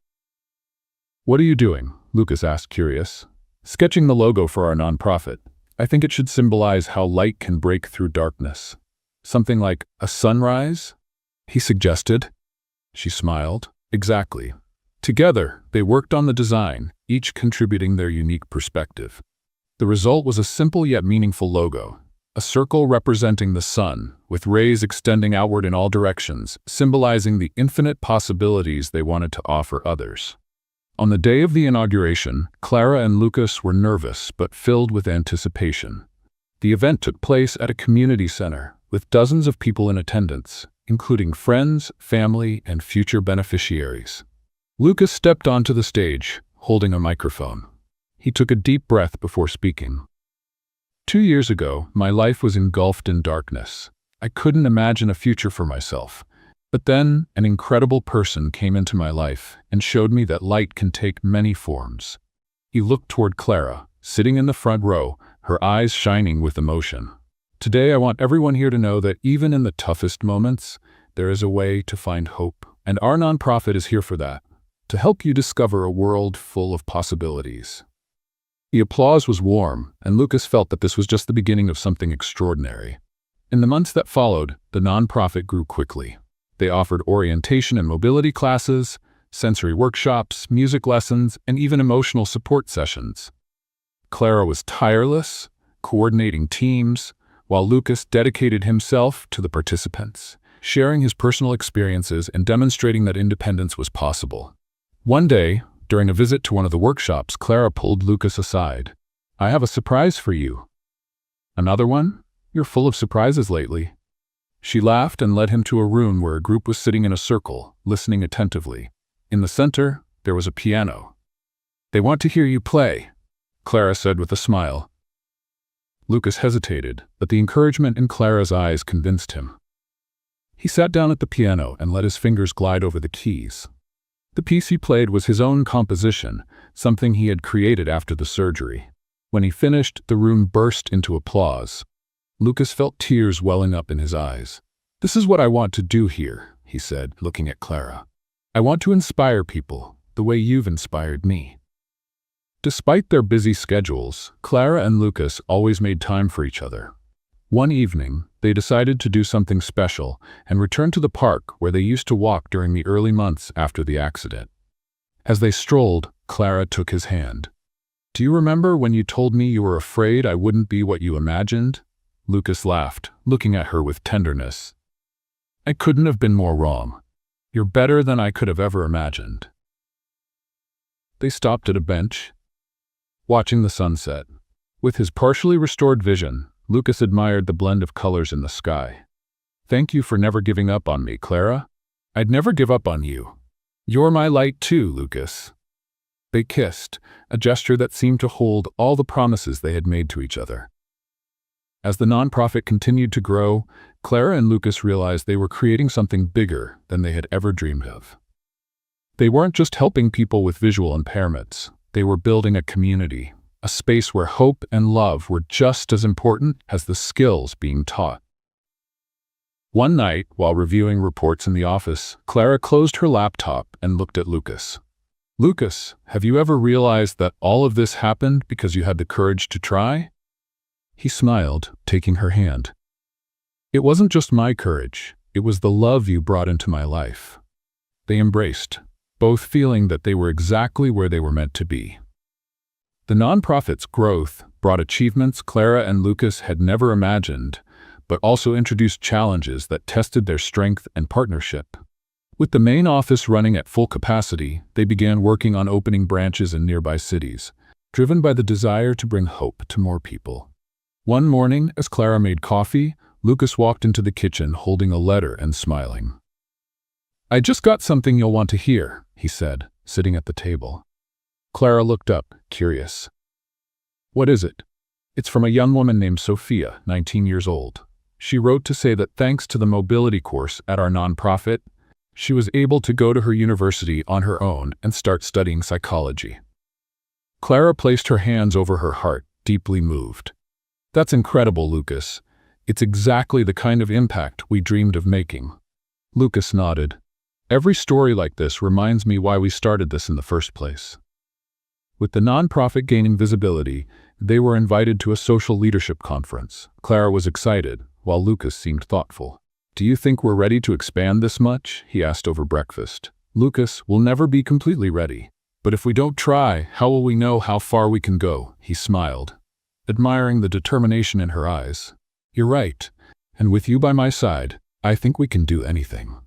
What are you doing? Lucas asked, curious. Sketching the logo for our nonprofit. I think it should symbolize how light can break through darkness. Something like a sunrise? He suggested. She smiled. Exactly. Together, they worked on the design, each contributing their unique perspective. The result was a simple yet meaningful logo. A circle representing the sun, with rays extending outward in all directions, symbolizing the infinite possibilities they wanted to offer others. On the day of the inauguration, Clara and Lucas were nervous but filled with anticipation. The event took place at a community center, with dozens of people in attendance, including friends, family, and future beneficiaries. Lucas stepped onto the stage, holding a microphone. He took a deep breath before speaking. 2 years ago, my life was engulfed in darkness. I couldn't imagine a future for myself. But then, an incredible person came into my life and showed me that light can take many forms. He looked toward Clara, sitting in the front row, her eyes shining with emotion. Today, I want everyone here to know that even in the toughest moments, there is a way to find hope. And our nonprofit is here for that, to help you discover a world full of possibilities. The applause was warm, and Lucas felt that this was just the beginning of something extraordinary. In the months that followed, the nonprofit grew quickly. They offered orientation and mobility classes, sensory workshops, music lessons, and even emotional support sessions. Clara was tireless, coordinating teams, while Lucas dedicated himself to the participants, sharing his personal experiences and demonstrating that independence was possible. One day, during a visit to one of the workshops, Clara pulled Lucas aside. I have a surprise for you. Another one? You're full of surprises lately. She laughed and led him to a room where a group was sitting in a circle, listening attentively. In the center, there was a piano. They want to hear you play, Clara said with a smile. Lucas hesitated, but the encouragement in Clara's eyes convinced him. He sat down at the piano and let his fingers glide over the keys. The piece he played was his own composition, something he had created after the surgery. When he finished, the room burst into applause. Lucas felt tears welling up in his eyes. This is what I want to do here, he said, looking at Clara. I want to inspire people, the way you've inspired me. Despite their busy schedules, Clara and Lucas always made time for each other. One evening, they decided to do something special and returned to the park where they used to walk during the early months after the accident. As they strolled, Clara took his hand. Do you remember when you told me you were afraid I wouldn't be what you imagined? Lucas laughed, looking at her with tenderness. I couldn't have been more wrong. You're better than I could have ever imagined. They stopped at a bench, watching the sunset. With his partially restored vision, Lucas admired the blend of colors in the sky. Thank you for never giving up on me, Clara. I'd never give up on you. You're my light too, Lucas. They kissed, a gesture that seemed to hold all the promises they had made to each other. As the nonprofit continued to grow, Clara and Lucas realized they were creating something bigger than they had ever dreamed of. They weren't just helping people with visual impairments. They were building a community, a space where hope and love were just as important as the skills being taught. One night, while reviewing reports in the office, Clara closed her laptop and looked at Lucas. Lucas, have you ever realized that all of this happened because you had the courage to try? He smiled, taking her hand. It wasn't just my courage, it was the love you brought into my life. They embraced, both feeling that they were exactly where they were meant to be. The nonprofit's growth brought achievements Clara and Lucas had never imagined, but also introduced challenges that tested their strength and partnership. With the main office running at full capacity, they began working on opening branches in nearby cities, driven by the desire to bring hope to more people. One morning, as Clara made coffee, Lucas walked into the kitchen holding a letter and smiling. "I just got something you'll want to hear," he said, sitting at the table. Clara looked up, curious. "What is it?" "It's from a young woman named Sophia, 19 years old. She wrote to say that thanks to the mobility course at our nonprofit, she was able to go to her university on her own and start studying psychology." Clara placed her hands over her heart, deeply moved. "That's incredible, Lucas. It's exactly the kind of impact we dreamed of making." Lucas nodded. "Every story like this reminds me why we started this in the first place." With the nonprofit gaining visibility, they were invited to a social leadership conference. Clara was excited, while Lucas seemed thoughtful. "Do you think we're ready to expand this much?" he asked over breakfast. "Lucas, we'll never be completely ready. But if we don't try, how will we know how far we can go?" He smiled, admiring the determination in her eyes. "You're right, and with you by my side, I think we can do anything."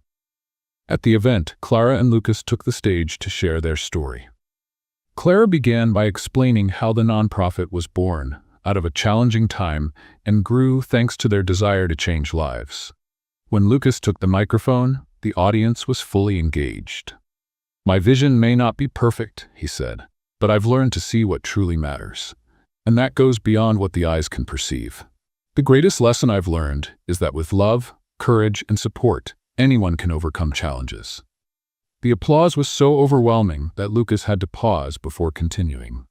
At the event, Clara and Lucas took the stage to share their story. Clara began by explaining how the nonprofit was born out of a challenging time and grew thanks to their desire to change lives. When Lucas took the microphone, the audience was fully engaged. "My vision may not be perfect," he said, "but I've learned to see what truly matters. And that goes beyond what the eyes can perceive. The greatest lesson I've learned is that with love, courage, and support, anyone can overcome challenges." The applause was so overwhelming that Lucas had to pause before continuing.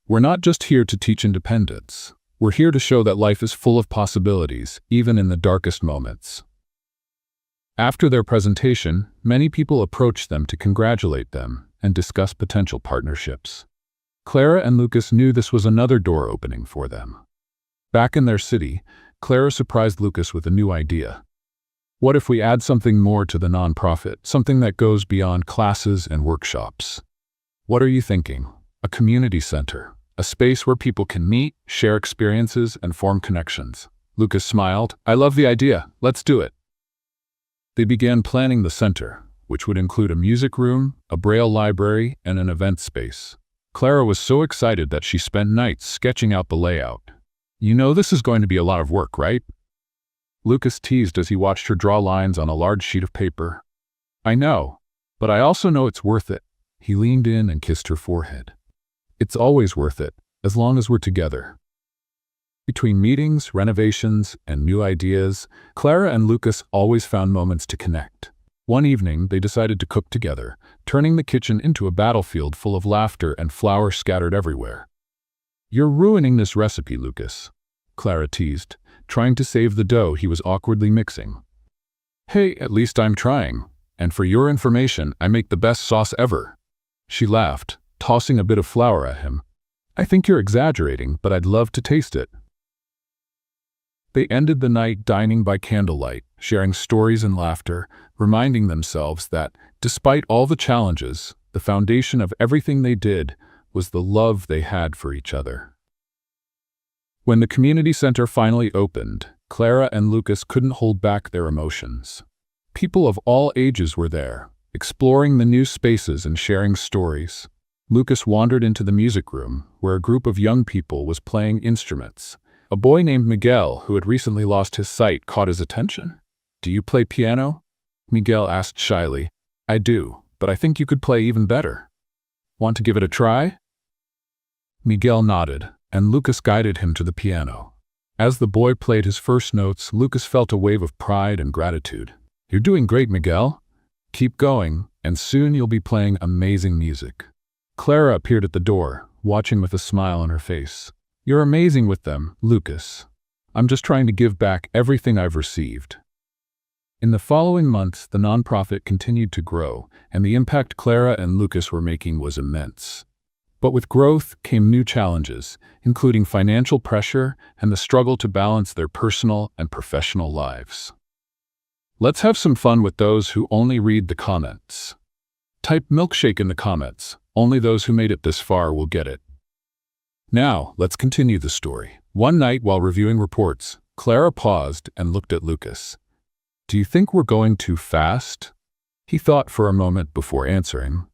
"We're not just here to teach independence. We're here to show that life is full of possibilities, even in the darkest moments." After their presentation, many people approached them to congratulate them and discuss potential partnerships. Clara and Lucas knew this was another door opening for them. Back in their city, Clara surprised Lucas with a new idea. "What if we add something more to the nonprofit, something that goes beyond classes and workshops?" "What are you thinking?" "A community center, a space where people can meet, share experiences, and form connections." Lucas smiled. "I love the idea. Let's do it." They began planning the center, which would include a music room, a braille library, and an event space. Clara was so excited that she spent nights sketching out the layout. "You know this is going to be a lot of work, right?" Lucas teased as he watched her draw lines on a large sheet of paper. "I know, but I also know it's worth it." He leaned in and kissed her forehead. "It's always worth it, as long as we're together." Between meetings, renovations, and new ideas, Clara and Lucas always found moments to connect. One evening, they decided to cook together, turning the kitchen into a battlefield full of laughter and flowers scattered everywhere. "You're ruining this recipe, Lucas," Clara teased, trying to save the dough he was awkwardly mixing. "Hey, at least I'm trying. And for your information, I make the best sauce ever." She laughed, tossing a bit of flour at him. "I think you're exaggerating, but I'd love to taste it." They ended the night dining by candlelight, sharing stories and laughter, reminding themselves that, despite all the challenges, the foundation of everything they did was the love they had for each other. When the community center finally opened, Clara and Lucas couldn't hold back their emotions. People of all ages were there, exploring the new spaces and sharing stories. Lucas wandered into the music room, where a group of young people was playing instruments. A boy named Miguel, who had recently lost his sight, caught his attention. "Do you play piano?" Miguel asked shyly. "I do, but I think you could play even better. Want to give it a try?" Miguel nodded, and Lucas guided him to the piano. As the boy played his first notes, Lucas felt a wave of pride and gratitude. "You're doing great, Miguel. Keep going, and soon you'll be playing amazing music." Clara appeared at the door, watching with a smile on her face. "You're amazing with them, Lucas. I'm just trying to give back everything I've received." In the following months, the nonprofit continued to grow, and the impact Clara and Lucas were making was immense. But with growth came new challenges, including financial pressure and the struggle to balance their personal and professional lives. Let's have some fun with those who only read the comments. Type milkshake in the comments. Only those who made it this far will get it. Now, let's continue the story. One night while reviewing reports, Clara paused and looked at Lucas. "Do you think we're going too fast?" He thought for a moment before answering.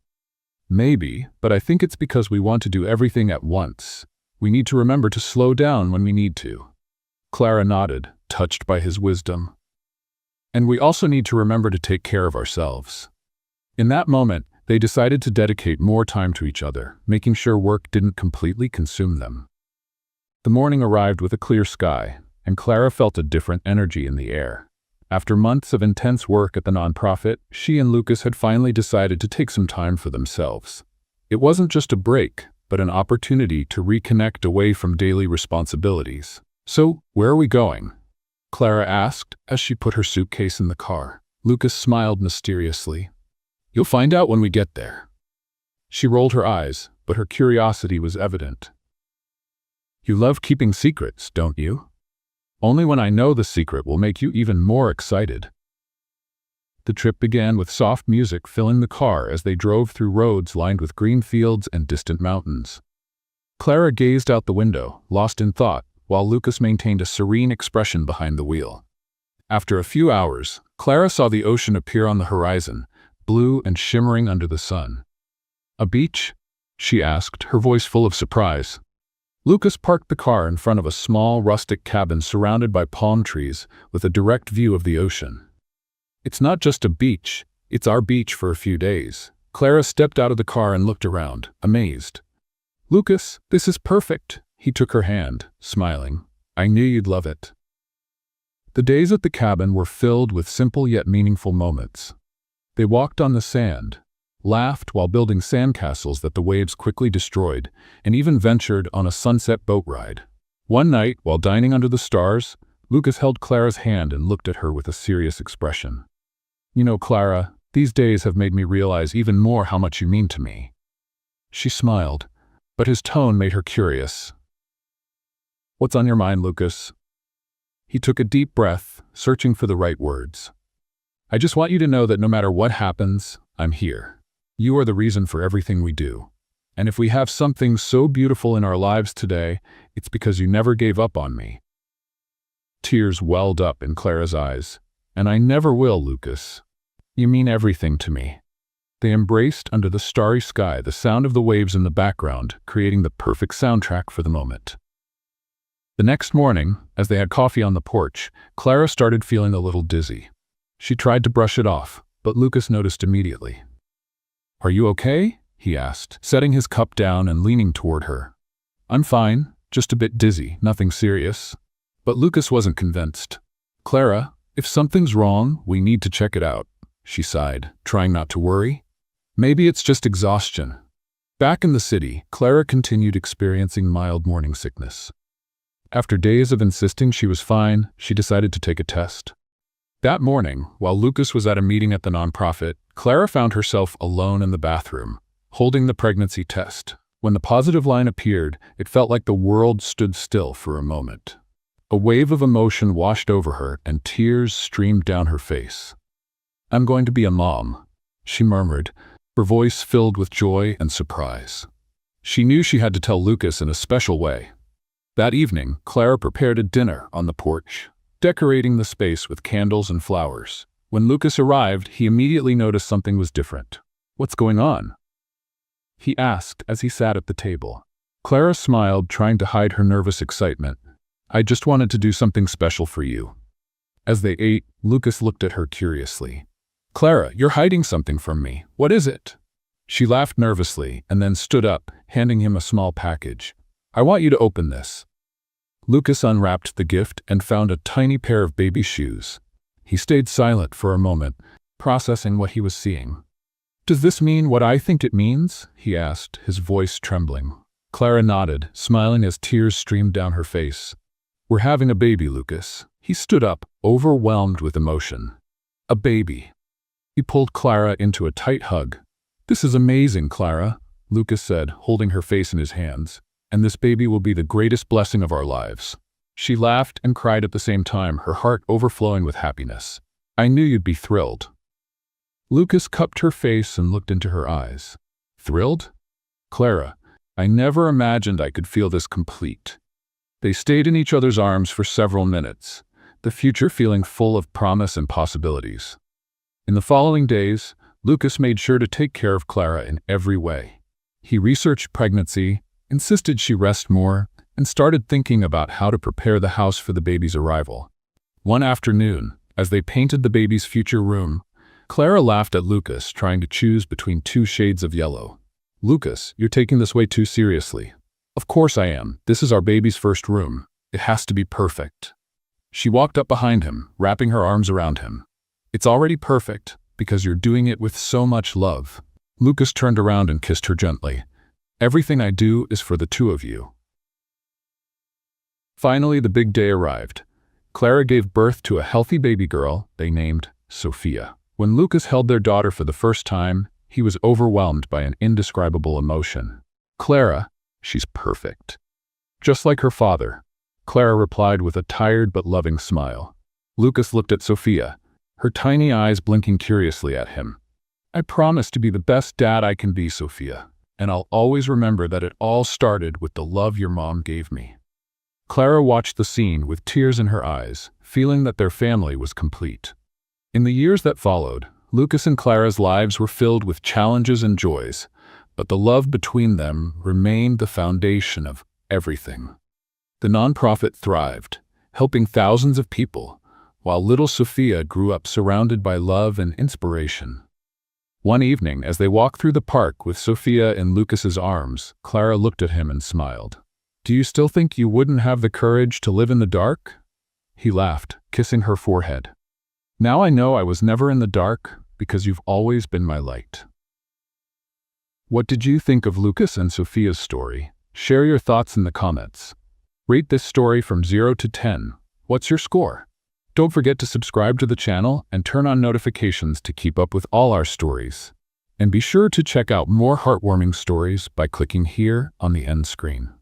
"Maybe, but I think it's because we want to do everything at once. We need to remember to slow down when we need to." Clara nodded, touched by his wisdom. And we also need to remember to take care of ourselves. In that moment, they decided to dedicate more time to each other, making sure work didn't completely consume them. The morning arrived with a clear sky, and Clara felt a different energy in the air. After months of intense work at the nonprofit, she and Lucas had finally decided to take some time for themselves. It wasn't just a break, but an opportunity to reconnect away from daily responsibilities. "So, where are we going?" Clara asked as she put her suitcase in the car. Lucas smiled mysteriously. "You'll find out when we get there." She rolled her eyes, but her curiosity was evident. "You love keeping secrets, don't you? Only when I know the secret will make you even more excited." The trip began with soft music filling the car as they drove through roads lined with green fields and distant mountains. Clara gazed out the window, lost in thought, while Lucas maintained a serene expression behind the wheel. After a few hours, Clara saw the ocean appear on the horizon, blue and shimmering under the sun. "A beach?" she asked, her voice full of surprise. Lucas parked the car in front of a small, rustic cabin surrounded by palm trees with a direct view of the ocean. "It's not just a beach, it's our beach for a few days." Clara stepped out of the car and looked around, amazed. "Lucas, this is perfect." He took her hand, smiling. "I knew you'd love it." The days at the cabin were filled with simple yet meaningful moments. They walked on the sand, laughed while building sandcastles that the waves quickly destroyed, and even ventured on a sunset boat ride. One night, while dining under the stars, Lucas held Clara's hand and looked at her with a serious expression. "You know, Clara, these days have made me realize even more how much you mean to me." She smiled, but his tone made her curious. "What's on your mind, Lucas?" He took a deep breath, searching for the right words. "I just want you to know that no matter what happens, I'm here. You are the reason for everything we do. And if we have something so beautiful in our lives today, it's because you never gave up on me." Tears welled up in Clara's eyes. "And I never will, Lucas. You mean everything to me." They embraced under the starry sky, the sound of the waves in the background, creating the perfect soundtrack for the moment. The next morning, as they had coffee on the porch, Clara started feeling a little dizzy. She tried to brush it off, but Lucas noticed immediately. "Are you okay?" he asked, setting his cup down and leaning toward her. "I'm fine, just a bit dizzy, nothing serious." But Lucas wasn't convinced. "Clara, if something's wrong, we need to check it out," she sighed, trying not to worry. "Maybe it's just exhaustion." Back in the city, Clara continued experiencing mild morning sickness. After days of insisting she was fine, she decided to take a test. That morning, while Lucas was at a meeting at the nonprofit, Clara found herself alone in the bathroom, holding the pregnancy test. When the positive line appeared, it felt like the world stood still for a moment. A wave of emotion washed over her, and tears streamed down her face. "I'm going to be a mom," she murmured, her voice filled with joy and surprise. She knew she had to tell Lucas in a special way. That evening, Clara prepared a dinner on the porch, decorating the space with candles and flowers. When Lucas arrived, he immediately noticed something was different. "What's going on?" he asked as he sat at the table. Clara smiled, trying to hide her nervous excitement. "I just wanted to do something special for you." As they ate, Lucas looked at her curiously. "Clara, you're hiding something from me. What is it?" She laughed nervously and then stood up, handing him a small package. "I want you to open this." Lucas unwrapped the gift and found a tiny pair of baby shoes. He stayed silent for a moment, processing what he was seeing. "Does this mean what I think it means?" he asked, his voice trembling. Clara nodded, smiling as tears streamed down her face. "We're having a baby, Lucas." He stood up, overwhelmed with emotion. "A baby." He pulled Clara into a tight hug. "This is amazing, Clara," Lucas said, holding her face in his hands. "And this baby will be the greatest blessing of our lives." She laughed and cried at the same time, her heart overflowing with happiness. "I knew you'd be thrilled." Lucas cupped her face and looked into her eyes. "Thrilled? Clara, I never imagined I could feel this complete." They stayed in each other's arms for several minutes, the future feeling full of promise and possibilities. In the following days, Lucas made sure to take care of Clara in every way. He researched pregnancy, insisted she rest more, and started thinking about how to prepare the house for the baby's arrival. One afternoon, as they painted the baby's future room, Clara laughed at Lucas, trying to choose between two shades of yellow. "Lucas, you're taking this way too seriously." "Of course I am. This is our baby's first room. It has to be perfect." She walked up behind him, wrapping her arms around him. "It's already perfect, because you're doing it with so much love." Lucas turned around and kissed her gently. "Everything I do is for the two of you." Finally, the big day arrived. Clara gave birth to a healthy baby girl they named Sophia. When Lucas held their daughter for the first time, he was overwhelmed by an indescribable emotion. "Clara, she's perfect. Just like her father," Clara replied with a tired but loving smile. Lucas looked at Sophia, her tiny eyes blinking curiously at him. "I promise to be the best dad I can be, Sophia, and I'll always remember that it all started with the love your mom gave me." Clara watched the scene with tears in her eyes, feeling that their family was complete. In the years that followed, Lucas and Clara's lives were filled with challenges and joys, but the love between them remained the foundation of everything. The nonprofit thrived, helping thousands of people, while little Sophia grew up surrounded by love and inspiration. One evening, as they walked through the park with Sophia in Lucas's arms, Clara looked at him and smiled. "Do you still think you wouldn't have the courage to live in the dark?" He laughed, kissing her forehead. "Now I know I was never in the dark, because you've always been my light." What did you think of Lucas and Sophia's story? Share your thoughts in the comments. Rate this story from 0 to 10. What's your score? Don't forget to subscribe to the channel and turn on notifications to keep up with all our stories. And be sure to check out more heartwarming stories by clicking here on the end screen.